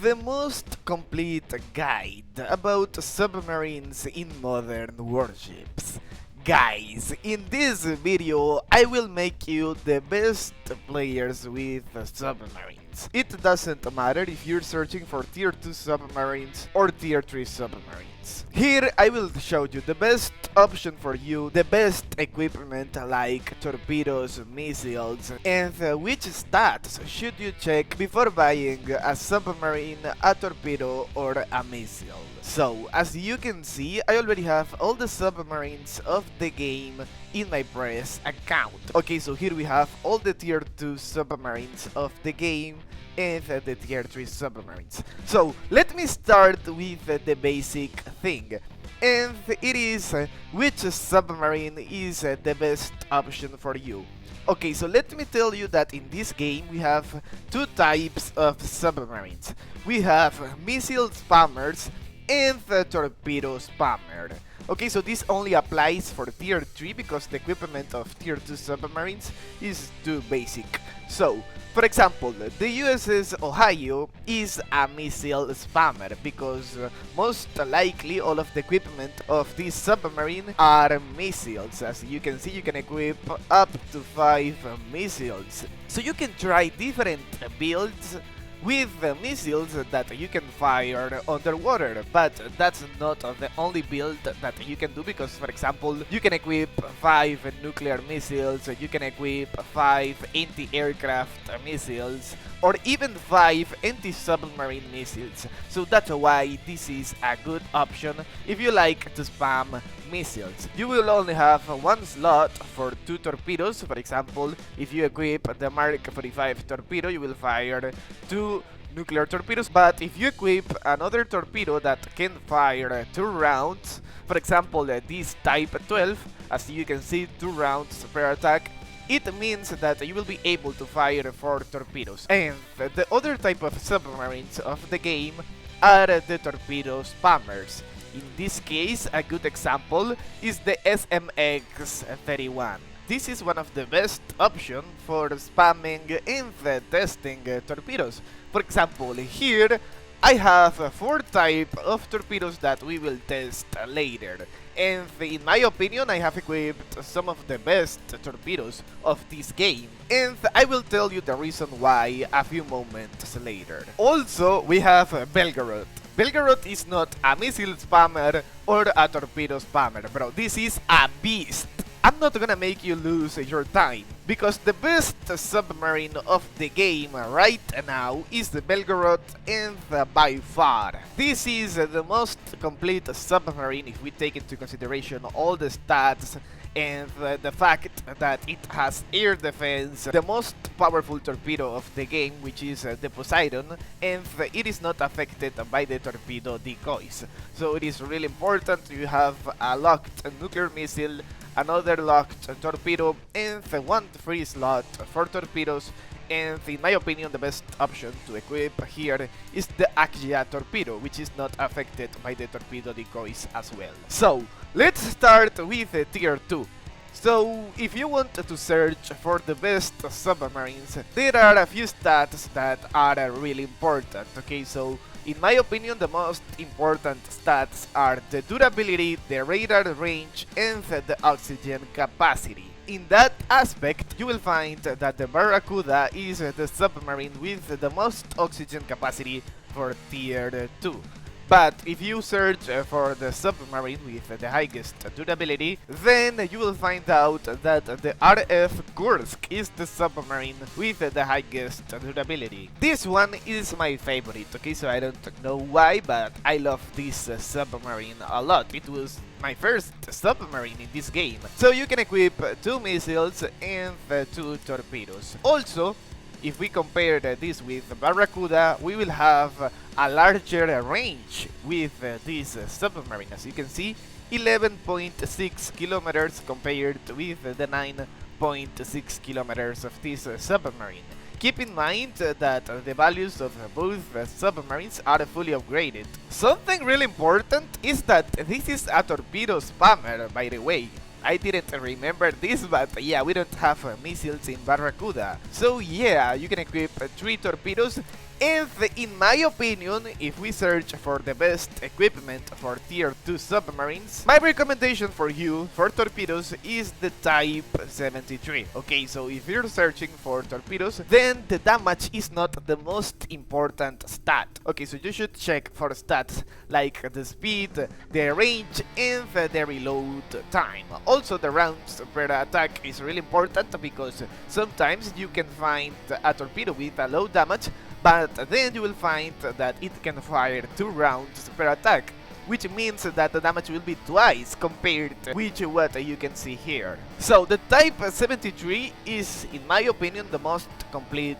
the most complete guide about submarines in modern warships. Guys, in this video I will make you the best players with submarines. It doesn't matter if you're searching for tier 2 submarines or tier 3 submarines. Here I will show you the best option for you, the best equipment like torpedoes, missiles, and which stats should you check before buying a submarine, a torpedo, or a missile. So, as you can see, I already have all the submarines of the game in my press account. Okay, so here we have all the tier 2 submarines of the game and the tier 3 submarines. So, let me start with the basic thing. And it is which submarine is the best option for you. Okay, so let me tell you that in this game we have two types of submarines. We have missile spammers and the torpedo spammer. Okay, so this only applies for tier 3 because the equipment of tier 2 submarines is too basic. So, for example, the USS Ohio is a missile spammer because most likely all of the equipment of this submarine are missiles. As you can see, you can equip up to 5 missiles. So you can try different builds with missiles that you can fire underwater, but that's not the only build that you can do because, for example, you can equip 5 nuclear missiles, you can equip 5 anti-aircraft missiles, or even 5 anti-submarine missiles. So that's why this is a good option if you like to spam missiles. You will only have one slot for 2 torpedoes. For example, if you equip the Mark 45 torpedo, you will fire 2 nuclear torpedoes, but if you equip another torpedo that can fire 2 rounds, for example this type 12, as you can see 2 rounds per attack, it means that you will be able to fire 4 torpedoes. And the other type of submarines of the game are the torpedo spammers. In this case, a good example is the SMX-31. This is one of the best options for spamming and testing torpedoes. For example, here I have 4 types of torpedoes that we will test later. And in my opinion, I have equipped some of the best torpedoes of this game. And I will tell you the reason why a few moments later. Also, we have Belgorod. Belgorod is not a missile spammer or a torpedo spammer, bro. This is a beast. I'm not gonna make you lose your time, because the best submarine of the game right now is the Belgorod, and by far. This is the most complete submarine if we take into consideration all the stats and the fact that it has air defense, the most powerful torpedo of the game, which is the Poseidon, and it is not affected by the torpedo decoys. So it is really important you have a locked nuclear missile, another locked torpedo, and 1 free slot for torpedoes. And in my opinion, the best option to equip here is the Akgia torpedo, which is not affected by the torpedo decoys as well. So, let's start with tier 2. So, if you want to search for the best submarines, there are a few stats that are really important, okay? So, in my opinion, the most important stats are the durability, the radar range, and the oxygen capacity. In that aspect, you will find that the Barracuda is the submarine with the most oxygen capacity for tier 2. But if you search for the submarine with the highest durability, then you will find out that the RF Kursk is the submarine with the highest durability. This one is my favorite, okay, so I don't know why, but I love this submarine a lot. It was my first submarine in this game. So you can equip 2 missiles and 2 torpedoes. Also, if we compare this with Barracuda, we will have a larger range with this submarine. As you can see, 11.6 kilometers compared with the 9.6 kilometers of this submarine. Keep in mind that the values of both submarines are fully upgraded. Something really important is that this is a torpedo spammer, by the way. I didn't remember this, but yeah, we don't have missiles in Barracuda. So yeah, you can equip 3 torpedoes And in my opinion, if we search for the best equipment for tier 2 submarines, my recommendation for you for torpedoes is the Type 73. Okay, so if you're searching for torpedoes, then the damage is not the most important stat. Okay, so you should check for stats like the speed, the range, and the reload time. Also, the rounds per attack is really important because sometimes you can find a torpedo with a low damage, but then you will find that it can fire 2 rounds per attack, which means that the damage will be twice compared with what you can see here. So the Type 73 is, in my opinion, the most complete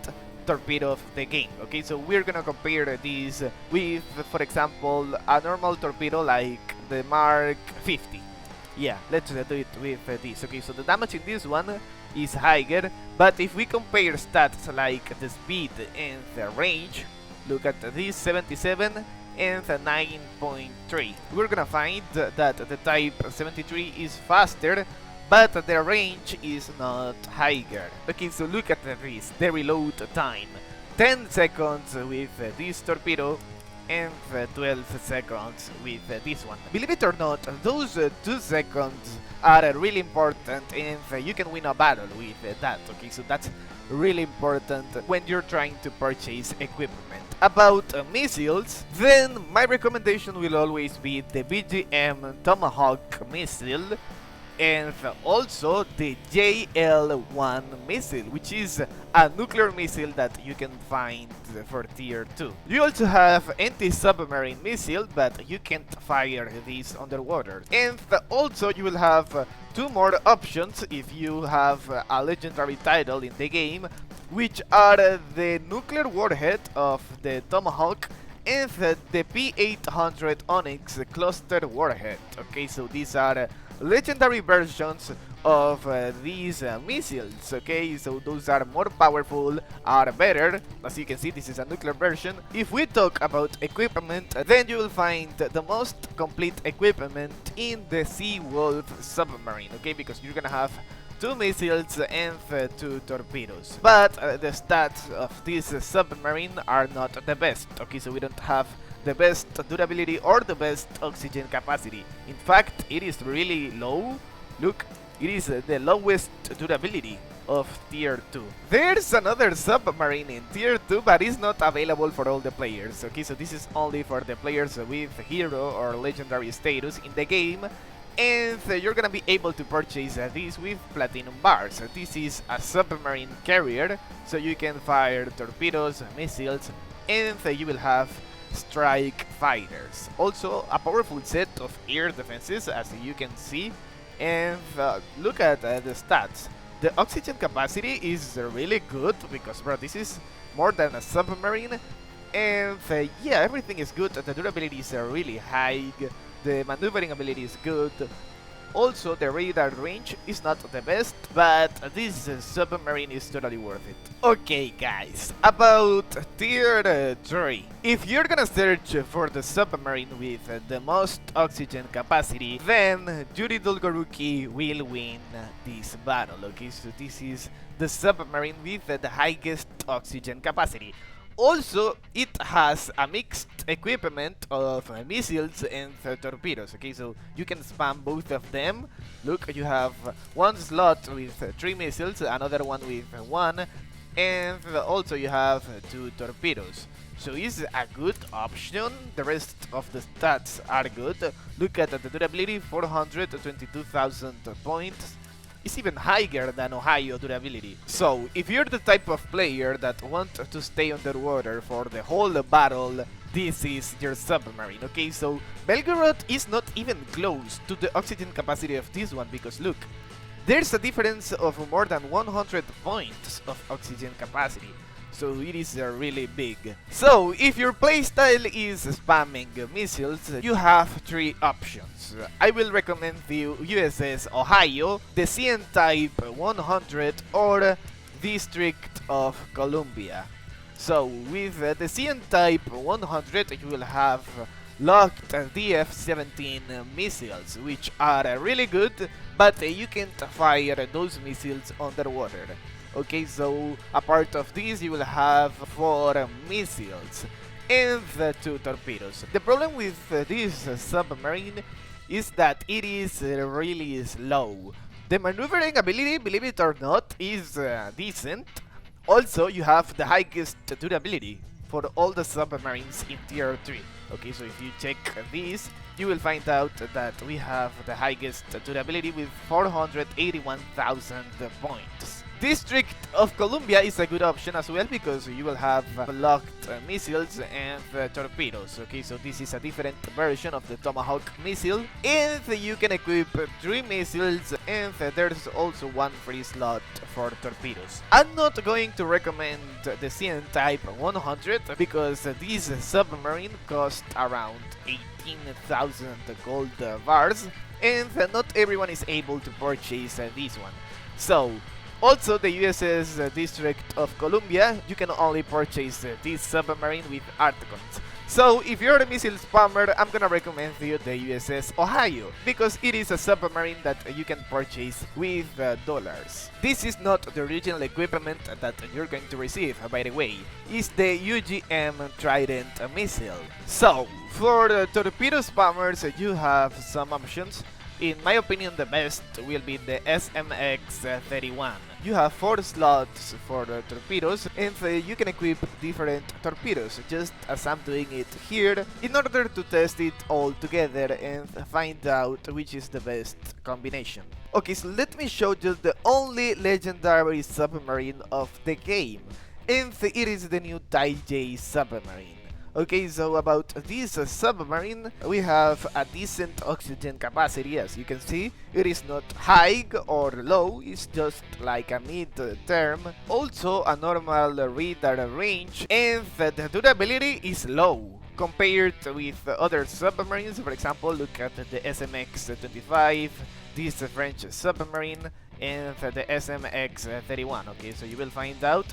torpedo of the game. Okay, so we're gonna compare this with, for example, a normal torpedo like the Mark 50. Yeah, let's do it with this. Okay, so the damage in this one is higher, but if we compare stats like the speed and the range, look at this 77 and 9.3. We're gonna find that the Type 73 is faster, but the range is not higher. Okay, so look at this, the reload time. 10 seconds with this torpedo and 12 seconds with this one. Believe it or not, those 2 seconds are really important, and you can win a battle with that. Okay, so that's really important when you're trying to purchase equipment. About missiles, then my recommendation will always be the BGM Tomahawk missile, and also the JL-1 missile, which is a nuclear missile that you can find for tier 2. You also have anti-submarine missile, but you can't fire these underwater. And also you will have 2 more options if you have a legendary title in the game, which are the nuclear warhead of the Tomahawk and the P-800 Onyx cluster warhead. Okay, so these are legendary versions of these missiles. Okay, so those are more powerful, are better. As you can see, this is a nuclear version. If we talk about equipment, then you will find the most complete equipment in the Sea Wolf submarine. Okay, because you're gonna have 2 missiles and 2 torpedoes. But the stats of this submarine are not the best. Okay, so we don't have the best durability or the best oxygen capacity. In fact, it is really low. Look, it is the lowest durability of tier 2. There's another submarine in tier 2, but it's not available for all the players. Okay, so this is only for the players with hero or legendary status in the game, and you're gonna be able to purchase this with platinum bars. This is a submarine carrier, so you can fire torpedoes, missiles, and you will have strike fighters. Also a powerful set of air defenses, as you can see, and look at the stats. The oxygen capacity is really good because, bro, this is more than a submarine, and yeah, everything is good. The durability is really high, the maneuvering ability is good. Also, the radar range is not the best, but this submarine is totally worth it. Okay, guys, about tier 3. If you're gonna search for the submarine with the most oxygen capacity, then Yuri Dolgoruki will win this battle. Okay, so this is the submarine with the highest oxygen capacity. Also, it has a mixed equipment of missiles and torpedoes. Okay, so you can spam both of them. Look, you have one slot with 3 missiles, another one with 1, and also you have 2 torpedoes. So it's a good option. The rest of the stats are good. Look at the durability, 422,000 points. It's even higher than Ohio durability. So, if you're the type of player that wants to stay underwater for the whole battle, this is your submarine. Okay, so Belgorod is not even close to the oxygen capacity of this one, because look, there's a difference of more than 100 points of oxygen capacity. So it is really big. So if your playstyle is spamming missiles, you have 3 options. I will recommend the USS Ohio, the CN Type 100, or District of Columbia. So with the CN Type 100, you will have locked DF-17 missiles, which are really good, but you can't fire those missiles underwater. Okay, so apart of this, you will have 4 missiles and 2 torpedoes. The problem with this submarine is that it is really slow. The maneuvering ability, believe it or not, is decent. Also, you have the highest durability for all the submarines in tier 3. Okay, so if you check this, you will find out that we have the highest durability with 481,000 points. District of Columbia is a good option as well because you will have locked missiles and torpedoes. Okay, so this is a different version of the Tomahawk missile, and you can equip 3 missiles, and there's also 1 free slot for torpedoes. I'm not going to recommend the CN Type 100 because this submarine costs around 18,000 gold bars, and not everyone is able to purchase this one. So also, the USS District of Columbia, you can only purchase this submarine with Articons. So, if you're a missile spammer, I'm gonna recommend you the USS Ohio, because it is a submarine that you can purchase with dollars. This is not the original equipment that you're going to receive, by the way. It's the UGM Trident missile. So, for the torpedo spammers, you have some options. In my opinion, the best will be the SMX-31. You have 4 slots for the torpedoes, and you can equip different torpedoes, just as I'm doing it here, in order to test it all together and find out which is the best combination. Okay, so let me show you the only legendary submarine of the game, and it is the new Taiji submarine. Okay, so about this submarine, we have a decent oxygen capacity. As you can see, it is not high or low, it's just like a mid-term. Also a normal radar range, and the durability is low compared with other submarines. For example, look at the SMX-25, this French submarine, and the SMX-31. Okay, so you will find out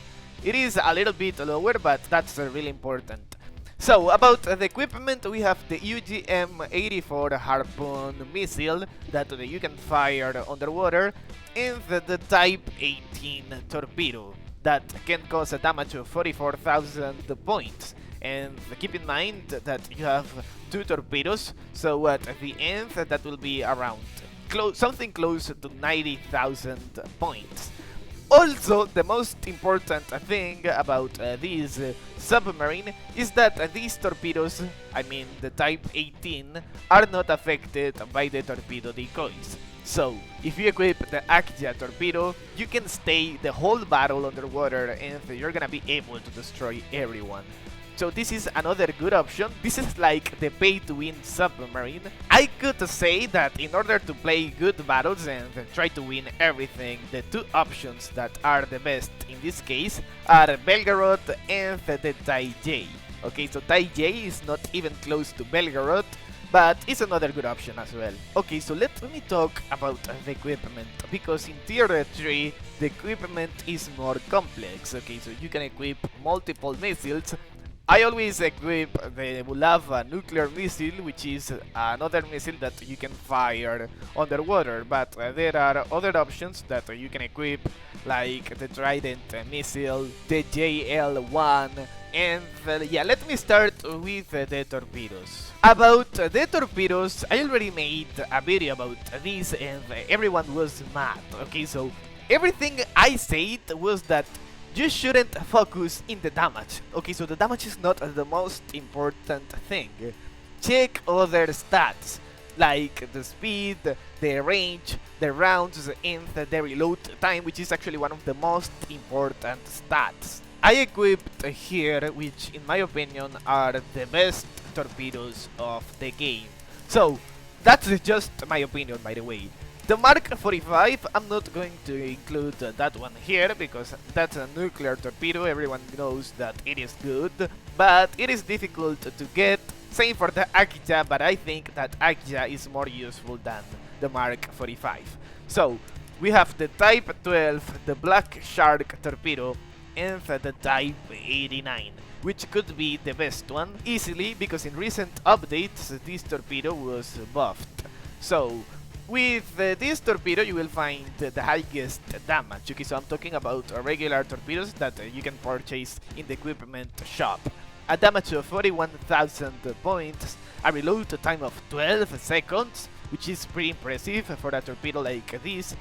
it is a little bit lower, but that's really important. So, about the equipment, we have the UGM-84 Harpoon missile that you can fire underwater, and the Type 18 torpedo that can cause a damage of 44,000 points. And keep in mind that you have 2 torpedoes, so at the end that will be around something close to 90,000 points. Also, the most important thing about this submarine is that these torpedoes, I mean the Type 18, are not affected by the torpedo decoys. So, if you equip the Akja torpedo, you can stay the whole battle underwater and you're gonna be able to destroy everyone. So this is another good option. This is like the pay-to-win submarine. I could say that in order to play good battles and try to win everything, the 2 options that are the best in this case are Belgorod and the Taiji. Okay, so Taiji is not even close to Belgorod, but it's another good option as well. Okay, so let me talk about the equipment, because in tier 3 the equipment is more complex. Okay, so you can equip multiple missiles. I always equip the Bulava nuclear missile, which is another missile that you can fire underwater, but there are other options that you can equip, like the Trident missile, the JL-1, and yeah, let me start with the torpedoes. About the torpedoes, I already made a video about this and everyone was mad. Okay, so everything I said was that you shouldn't focus in the damage. Okay, so the damage is not the most important thing. Check other stats, like the speed, the range, the rounds, and the reload time, which is actually one of the most important stats. I equipped here, which in my opinion are the best torpedoes of the game. So, that's just my opinion, by the way. The Mark 45, I'm not going to include that one here because that's a nuclear torpedo, everyone knows that it is good, but it is difficult to get. Same for the Akja, but I think that Akja is more useful than the Mark 45. So, we have the Type 12, the Black Shark torpedo, and the Type 89, which could be the best one, easily, because in recent updates this torpedo was buffed. So, With this torpedo you will find the highest damage. Okay, so I'm talking about regular torpedoes that you can purchase in the equipment shop. A damage of 41,000 points, a reload time of 12 seconds, which is pretty impressive for a torpedo like this,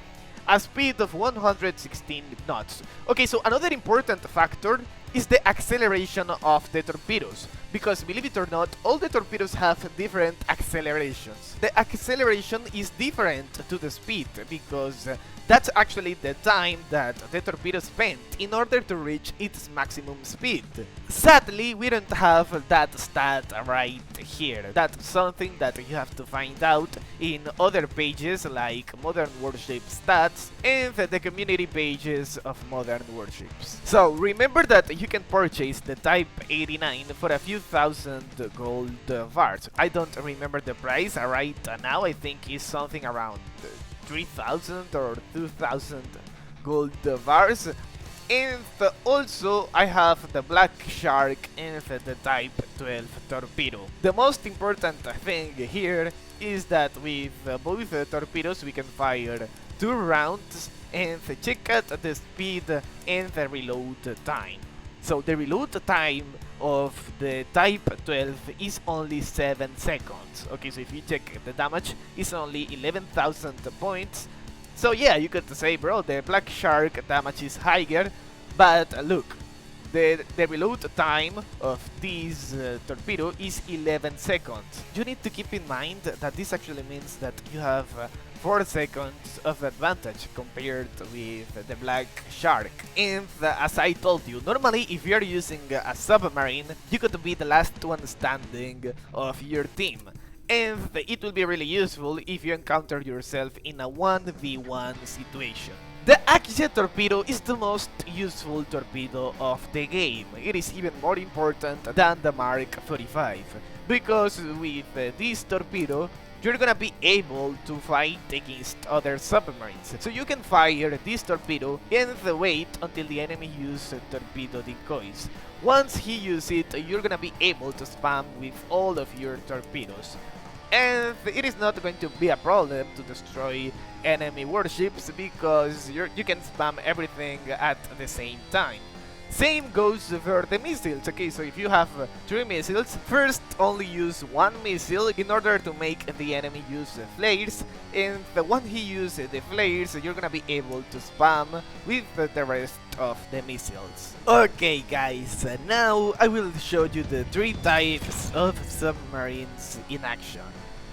a speed of 116 knots. Okay, so another important factor is the acceleration of the torpedoes, because believe it or not, all the torpedoes have different accelerations. The acceleration is different to the speed, because that's actually the time that the torpedo spent in order to reach its maximum speed. Sadly, we don't have that stat right here. That's something that you have to find out in other pages like Modern Warship Stats and the community pages of Modern Warships. So remember that you can purchase the Type 89 for a few thousand gold bars. I don't remember the price right now. I think it's something around 3,000 or 2,000 gold bars. And also I have the Black Shark and the Type 12 torpedo. The most important thing here is that with both torpedoes we can fire 2 rounds and check out the speed and the reload time. So the reload time of the Type 12 is only 7 seconds. Okay, so if you check the damage, it's only 11,000 points. So yeah, you could say, bro, the Black Shark damage is higher, but look, the reload time of this torpedo is 11 seconds. You need to keep in mind that this actually means that you have 4 seconds of advantage compared with the Black Shark. And as I told you, normally if you're using a submarine, you could be the last one standing of your team. And it will be really useful if you encounter yourself in a 1v1 situation. The Axe torpedo is the most useful torpedo of the game. It is even more important than the Mark 45, because with this torpedo you're gonna be able to fight against other submarines. So you can fire this torpedo and wait until the enemy uses torpedo decoys. Once he uses it, you're gonna be able to spam with all of your torpedoes. And it is not going to be a problem to destroy enemy warships, because you can spam everything at the same time. Same goes for the missiles. Okay, so if you have 3 missiles, first only use 1 missile in order to make the enemy use flares, and when he uses the flares, you're gonna be able to spam with the rest of the missiles. Okay guys, now I will show you the 3 types of submarines in action.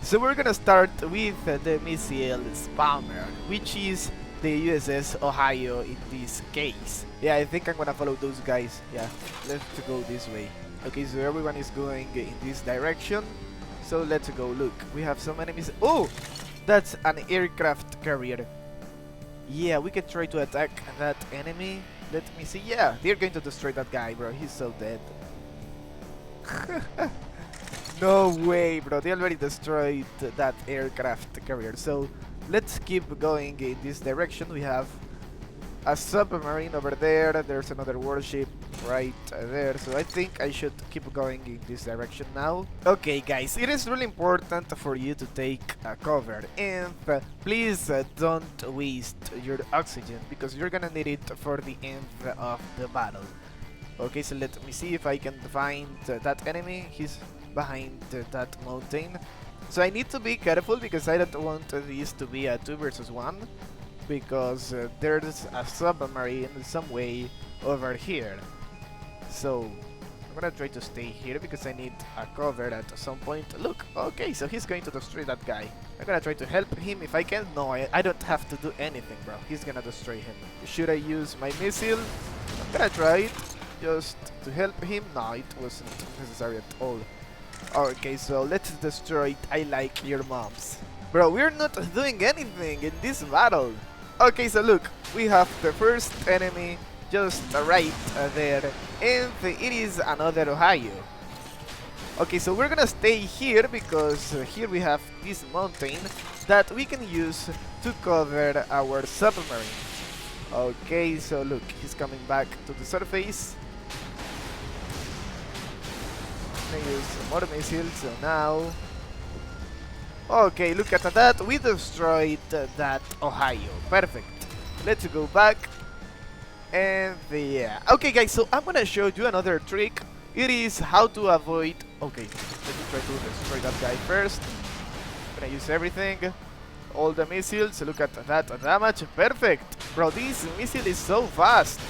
So we're gonna start with the missile spammer, which is the USS Ohio in this case. Yeah, I think I'm gonna follow those guys. Yeah, let's go this way. Okay, so everyone is going in this direction. So let's go. Look, we have some enemies. Oh, that's an aircraft carrier. Yeah, we can try to attack that enemy. Let me see. Yeah, they're going to destroy that guy, bro. He's so dead. No way, bro. They already destroyed that aircraft carrier. So let's keep going in this direction. We have a submarine over there. There's another warship right there. So I think I should keep going in this direction now. Okay, guys, it is really important for you to take cover. And please don't waste your oxygen, because you're gonna need it for the end of the battle. Okay, so let me see if I can find that enemy. He's behind that mountain. So I need to be careful, because I don't want this to be a 2 versus 1, because there's a submarine some way over here. So I'm gonna try to stay here because I need a cover at some point. Look, okay, so he's going to destroy that guy. I'm gonna try to help him if I can. No, I don't have to do anything, bro. He's gonna destroy him. Should I use my missile? I'm gonna try it just to help him. No, it wasn't necessary at all. Okay, so let's destroy it. I like your moms. Bro, we're not doing anything in this battle. Okay, so look, we have the first enemy just right there, and it is another Ohio. Okay, so we're gonna stay here, because here we have this mountain that we can use to cover our submarine. Okay, so look, he's coming back to the surface. I'm gonna use more missiles, so now Okay, look at that. We destroyed that Ohio. Perfect. Let's go back. And yeah. Okay, guys, so I'm gonna show you another trick. It is how to avoid... Okay, let me try to destroy that guy first. Gonna use everything. All the missiles. Look at that damage. Perfect. Bro, this missile is so fast.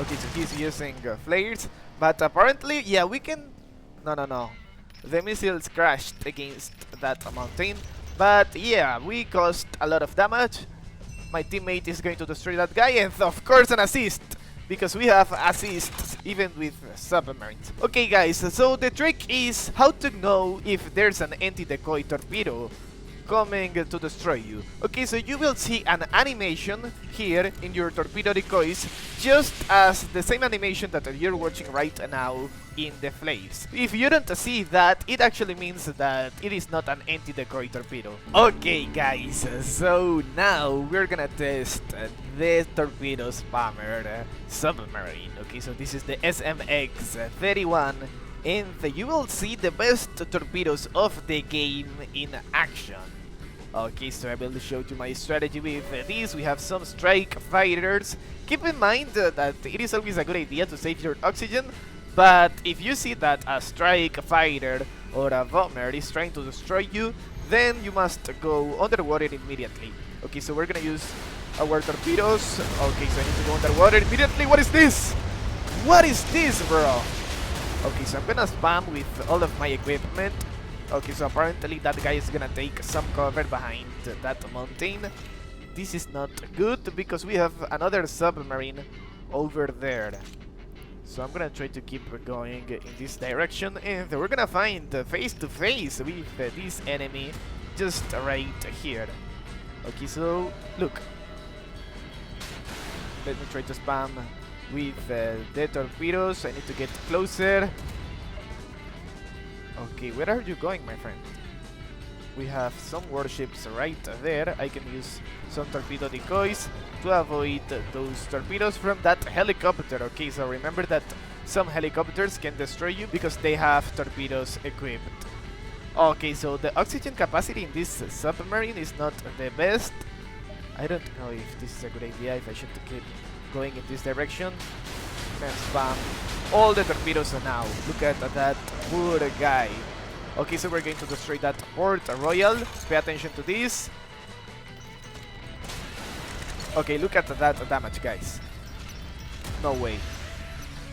Okay, so he's using flares. But apparently, yeah, we can... No. The missiles crashed against that mountain. But yeah, we caused a lot of damage. My teammate is going to destroy that guy, and of course an assist, because we have assists even with submarines. Okay guys, so the trick is how to know if there's an anti-decoy torpedo coming to destroy you. Okay, so you will see an animation here in your torpedo decoys, just as the same animation that you're watching right now in the flames. If you don't see that, it actually means that it is not an anti-decoy torpedo. Okay guys, so now we're gonna test the torpedo spammer submarine. Okay, so this is the SMX-31, and you will see the best torpedoes of the game in action. Okay, so I will show you my strategy with this. We have some strike fighters. Keep in mind that it is always a good idea to save your oxygen, but if you see that a strike fighter or a bomber is trying to destroy you, then you must go underwater immediately. Okay, so we're gonna use our torpedoes. Okay, so I need to go underwater immediately. What is this? What is this, bro? Okay, so I'm gonna spam with all of my equipment. Okay, so apparently that guy is gonna take some cover behind that mountain. This is not good because we have another submarine over there. So I'm gonna try to keep going in this direction, and we're gonna find face to face with this enemy just right here. Okay, so look. Let me try to spam with the torpedoes. I need to get closer. Okay, where are you going, my friend? We have some warships right there. I can use some torpedo decoys to avoid those torpedoes from that helicopter. Okay, so remember that some helicopters can destroy you because they have torpedoes equipped. Okay, so the oxygen capacity in this submarine is not the best. I don't know if this is a good idea, if I should keep going in this direction. And spam all the torpedoes now. Look at that poor guy. Okay, so we're going to destroy that Port Royal. Pay attention to this. Okay, look at that damage, guys. No way.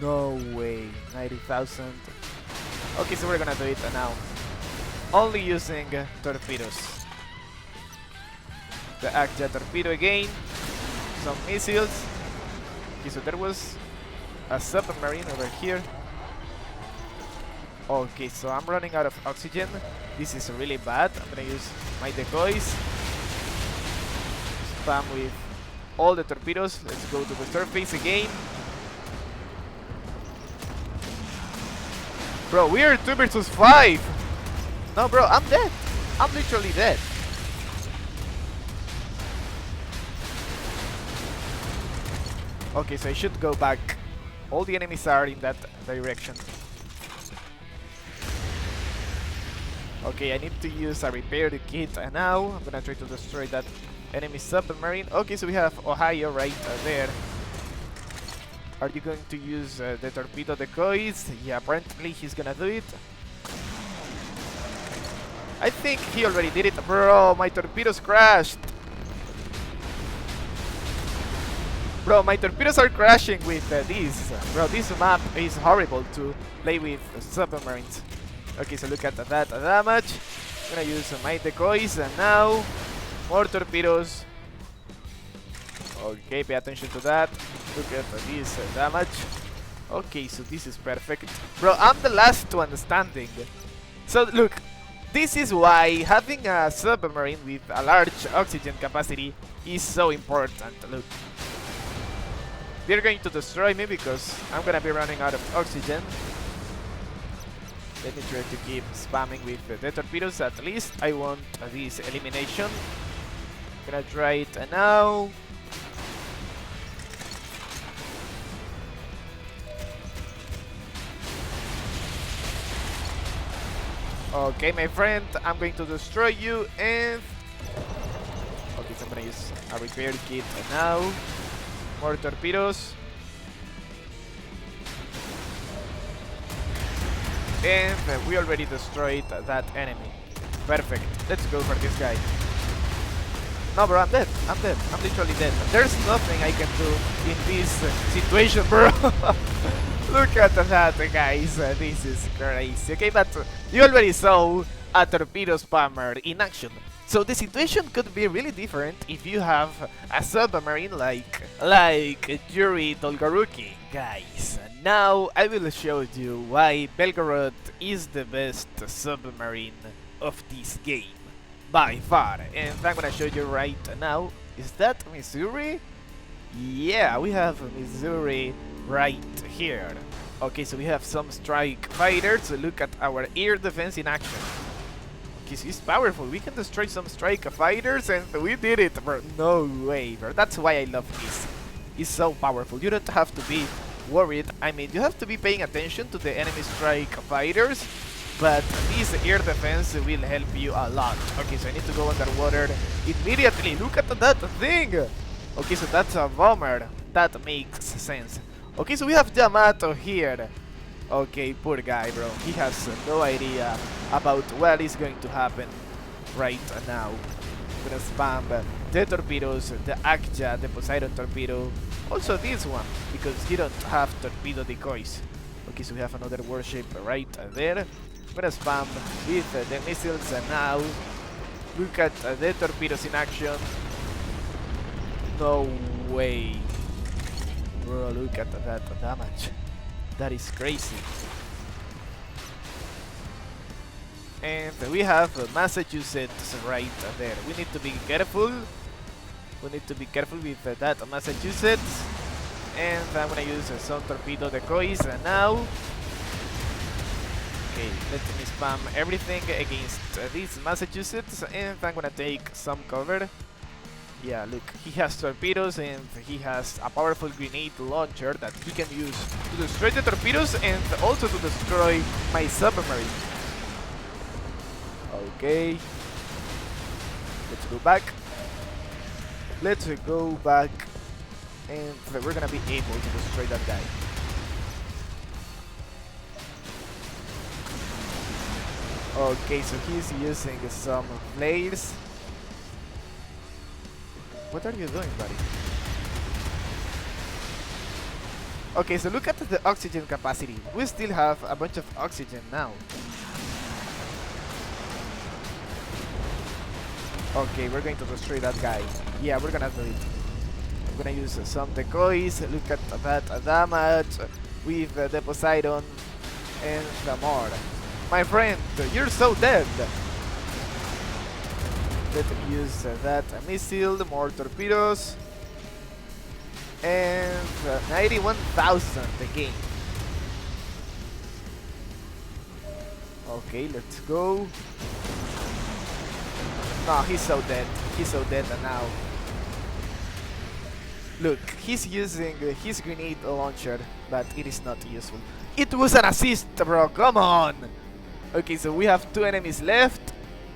No way. 90,000. Okay, so we're gonna do it now. Only using torpedoes. The Akja torpedo again. Some missiles. Okay, so there was a submarine over here. Okay, so I'm running out of oxygen. This is really bad. I'm gonna use my decoys. Spam with all the torpedoes. Let's go to the surface again. Bro, we are 2 versus 5. No, bro, I'm dead. I'm literally dead. Okay, so I should go back. All the enemies are in that direction. Okay, I need to use a repair kit now. I'm gonna try to destroy that enemy submarine. Okay, so we have Ohio right there. Are you going to use the torpedo decoys? Yeah, apparently he's gonna do it. I think he already did it. Bro, my torpedoes crashed. Bro, my torpedoes are crashing with this. Bro, this map is horrible to play with submarines. Okay, so look at that damage. I'm gonna use my decoys, and now more torpedoes. Okay, pay attention to that. Look at this damage. Okay, so this is perfect. Bro, I'm the last one standing. So look, this is why having a submarine with a large oxygen capacity is so important. Look. They're going to destroy me because I'm gonna be running out of oxygen. Let me try to keep spamming with the torpedoes. At least I want this elimination. Gonna try it now. Okay, my friend, I'm going to destroy you and... Okay, so I'm gonna use a repair kit now. More torpedoes. And we already destroyed that enemy. Perfect. Let's go for this guy. No, bro, I'm dead. I'm dead. I'm literally dead. There's nothing I can do in this situation, bro. Look at that, guys. This is crazy. Okay, but you already saw a torpedo spammer in action. So the situation could be really different if you have a submarine like Yuri Dolgoruki. Guys, now I will show you why Belgorod is the best submarine of this game. By far. And I'm gonna show you right now. Is that Missouri? Yeah, we have Missouri right here. Okay, so we have some strike fighters. So look at our air defense in action. Okay, so he's powerful. We can destroy some strike fighters and we did it, bro. No way, bro. That's why I love this. He's so powerful. You don't have to be worried. I mean, you have to be paying attention to the enemy strike fighters, but this air defense will help you a lot. Okay, so I need to go underwater immediately. Look at that thing. Okay, so that's a bomber. That makes sense. Okay, so we have Yamato here. Okay, poor guy, bro. He has no idea about what is going to happen right now. I'm gonna spam the torpedoes, the Akja, the Poseidon torpedo. Also this one, because he don't have torpedo decoys. Okay, so we have another warship right there. I'm gonna spam with the missiles now. Look at the torpedoes in action. No way. Bro, look at that damage. That is crazy. And we have Massachusetts right there. We need to be careful. We need to be careful with that Massachusetts. And I'm gonna use some torpedo decoys now. Okay, let me spam everything against this Massachusetts, and I'm gonna take some cover. Yeah, look, he has torpedoes and he has a powerful grenade launcher that he can use to destroy the torpedoes and also to destroy my submarine. Okay, let's go back. Let's go back, and we're gonna be able to destroy that guy. Okay, so he's using some flares. What are you doing, buddy? Okay, so look at the oxygen capacity. We still have a bunch of oxygen now. Okay, we're going to destroy that guy. Yeah, we're gonna do it. I'm gonna use some decoys. Look at that damage with the Poseidon and the more. My friend, you're so dead. Let me use that missile, more torpedoes, and 91,000 again. Okay, let's go. No, he's so dead. He's so dead now. Look, he's using his grenade launcher, but it is not useful. It was an assist, bro. Come on. Okay, so we have 2 enemies left.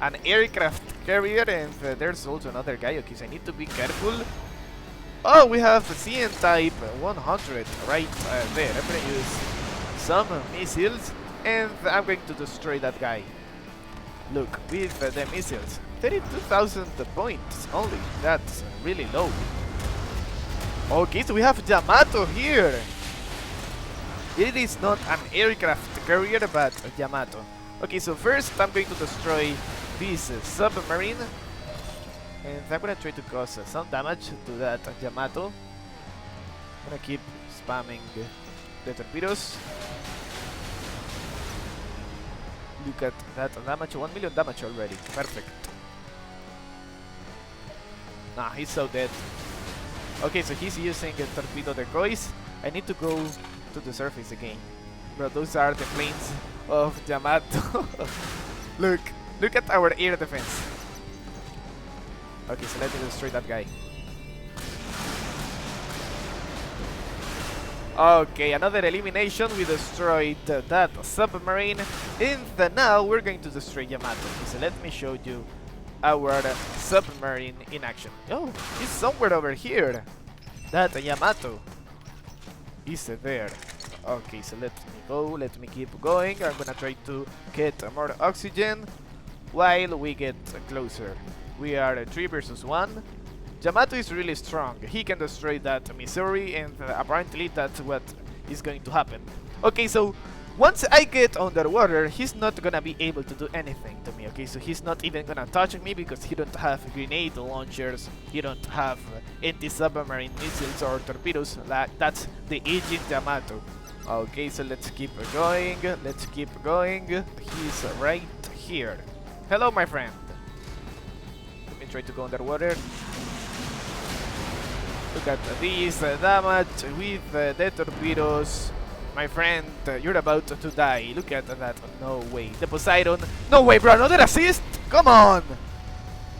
An aircraft carrier, and there's also another guy. Okay, so I need to be careful. Oh, we have CN type 100 right there. I'm gonna use some missiles, and I'm going to destroy that guy. Look, with the missiles, 32,000 points only. That's really low. Okay, so we have Yamato here. It is not an aircraft carrier, but Yamato. Okay, so first I'm going to destroy this submarine, and I'm gonna try to cause some damage to that Yamato. I'm gonna keep spamming the torpedoes. Look at that damage, 1 million damage already. Perfect. Nah, he's so dead. Okay, so he's using torpedo decoys. I need to go to the surface again. Bro, those are the planes of Yamato. Look at our air defense. Okay, so let me destroy that guy. Okay, another elimination. We destroyed that submarine. And now we're going to destroy Yamato. So let me show you our submarine in action. Oh, it's somewhere over here. That Yamato is there. Okay, so let me go. Let me keep going. I'm gonna try to get more oxygen while we get closer. We are 3 versus 1. Yamato is really strong. He can destroy that Missouri, and apparently that's what is going to happen. Okay, so once I get underwater, he's not gonna be able to do anything to me. Okay, so he's not even gonna touch me because he don't have grenade launchers. He don't have anti-submarine missiles or torpedoes. That's the agent Yamato. Okay, so let's keep going. Let's keep going. He's right here. Hello, my friend. Let me try to go underwater. Look at this damage with the torpedoes. My friend, you're about to die. Look at that. No way. The Poseidon. No way, bro. Another assist? Come on.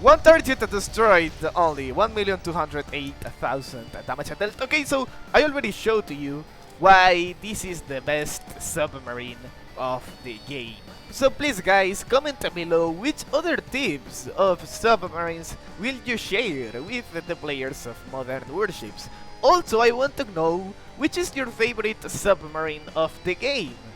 One target destroyed only. 1,208,000 damage dealt. Okay, so I already showed to you why this is the best submarine of the game. So please guys, comment below which other tips of submarines will you share with the players of modern warships. Also, I want to know which is your favorite submarine of the game.